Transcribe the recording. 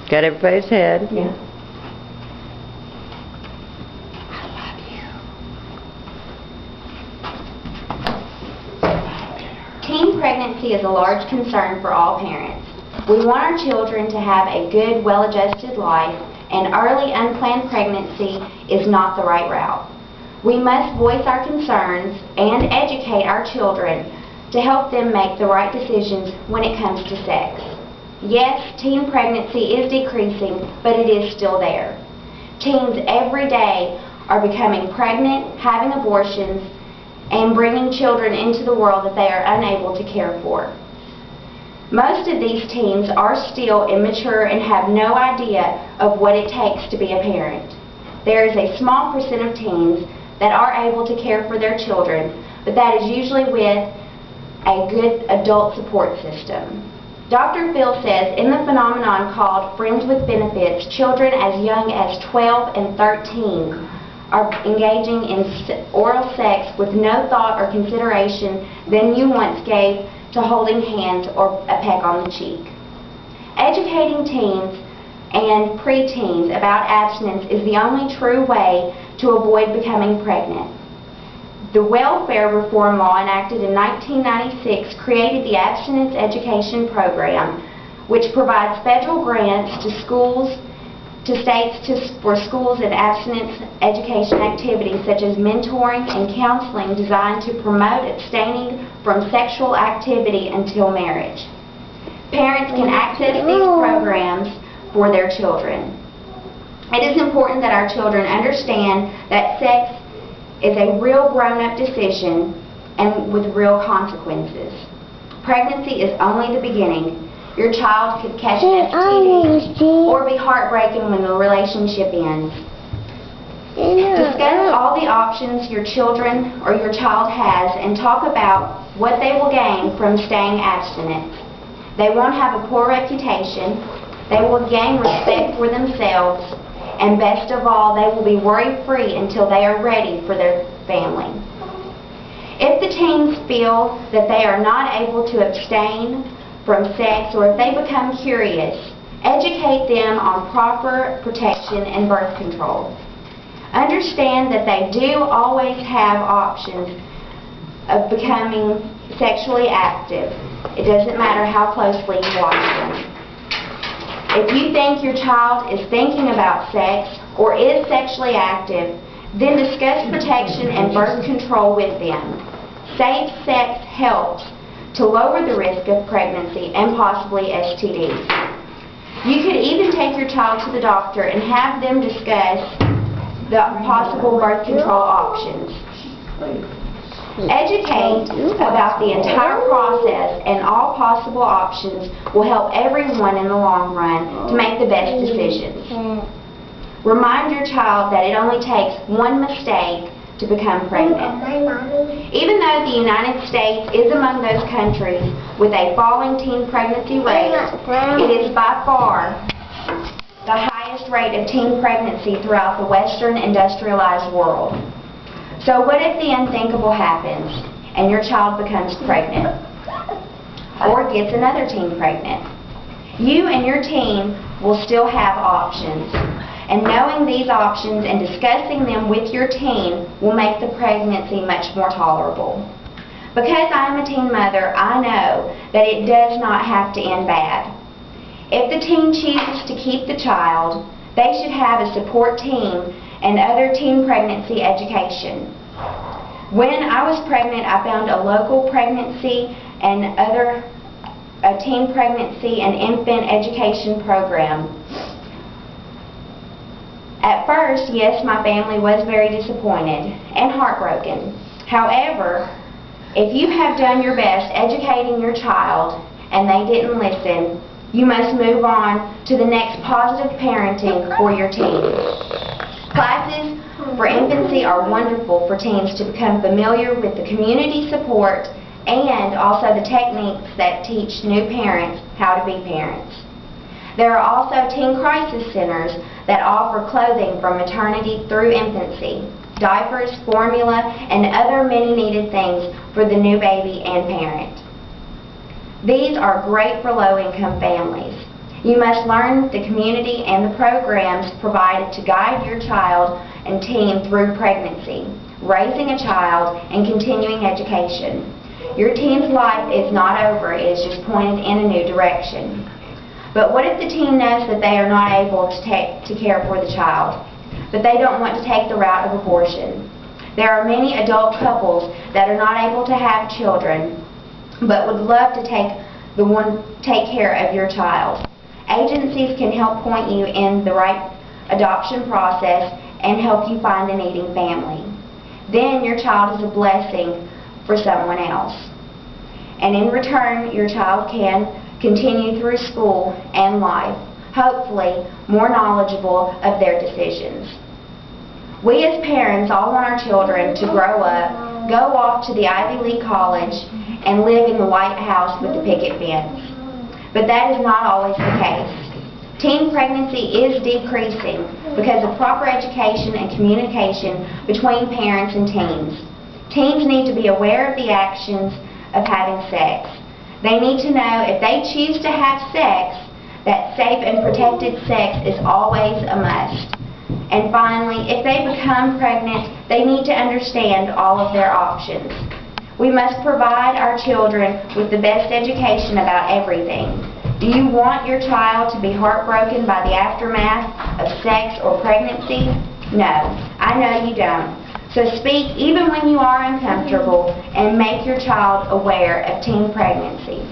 Got everybody's head? Yeah. Teen pregnancy is a large concern for all parents. We want our children to have a good, well-adjusted life, and early unplanned pregnancy is not the right route. We must voice our concerns and educate our children to help them make the right decisions when it comes to sex. Yes, teen pregnancy is decreasing, but it is still there. Teens every day are becoming pregnant, having abortions, and bringing children into the world that they are unable to care for. Most of these teens are still immature and have no idea of what it takes to be a parent. There is a small percent of teens that are able to care for their children, but that is usually with a good adult support system. Dr. Phil says in the phenomenon called Friends with Benefits, children as young as 12 and 13 are engaging in oral sex with no thought or consideration than you once gave to holding hands or a peck on the cheek. Educating teens and preteens about abstinence is the only true way to avoid becoming pregnant. The Welfare Reform Law enacted in 1996 created the Abstinence Education Program, which provides federal grants to states for schools and abstinence education activities such as mentoring and counseling designed to promote abstaining from sexual activity until marriage. Parents can access these programs for their children. It is important that our children understand that sex is a real grown-up decision and with real consequences. Pregnancy is only the beginning. Your child could catch an STD or be heartbroken when the relationship ends. Discuss all the options your children or your child has and talk about what they will gain from staying abstinent. They won't have a poor reputation, they will gain respect for themselves, and best of all, they will be worry-free until they are ready for their family. If the teens feel that they are not able to abstain from sex, or if they become curious, educate them on proper protection and birth control. Understand that they do always have options of becoming sexually active. It doesn't matter how closely you watch them. If you think your child is thinking about sex or is sexually active, then discuss protection and birth control with them. Safe sex helps to lower the risk of pregnancy and possibly STDs. You could even take your child to the doctor and have them discuss the possible birth control options. Educate about the entire process and all possible options will help everyone in the long run to make the best decisions. Remind your child that it only takes one mistake to become pregnant. Even though the United States is among those countries with a falling teen pregnancy rate, it is by far the highest rate of teen pregnancy throughout the Western industrialized world. So what if the unthinkable happens and your child becomes pregnant or gets another teen pregnant? You and your teen will still have options. And knowing these options and discussing them with your teen will make the pregnancy much more tolerable. Because I am a teen mother, I know that it does not have to end bad. If the teen chooses to keep the child, they should have a support team and other teen pregnancy education. When I was pregnant, I found a local pregnancy and a teen pregnancy and infant education program. At first, yes, my family was very disappointed and heartbroken. However, if you have done your best educating your child and they didn't listen, you must move on to the next positive parenting for your teens. Classes for infancy are wonderful for teens to become familiar with the community support and also the techniques that teach new parents how to be parents. There are also teen crisis centers that offer clothing from maternity through infancy, diapers, formula, and other many needed things for the new baby and parent. These are great for low-income families. You must learn the community and the programs provided to guide your child and teen through pregnancy, raising a child, and continuing education. Your teen's life is not over, it is just pointed in a new direction. But what if the teen knows that they are not able to care for the child, but they don't want to take the route of abortion? There are many adult couples that are not able to have children, but would love to take care of your child. Agencies can help point you in the right adoption process and help you find a needing family. Then your child is a blessing for someone else. And in return, your child can continue through school and life, hopefully more knowledgeable of their decisions. We as parents all want our children to grow up, go off to the Ivy League college, and live in the White House with the picket fence. But that is not always the case. Teen pregnancy is decreasing because of proper education and communication between parents and teens. Teens need to be aware of the actions of having sex. They need to know if they choose to have sex, that safe and protected sex is always a must. And finally, if they become pregnant, they need to understand all of their options. We must provide our children with the best education about everything. Do you want your child to be heartbroken by the aftermath of sex or pregnancy? No, I know you don't. So speak even when you are uncomfortable and make your child aware of teen pregnancy.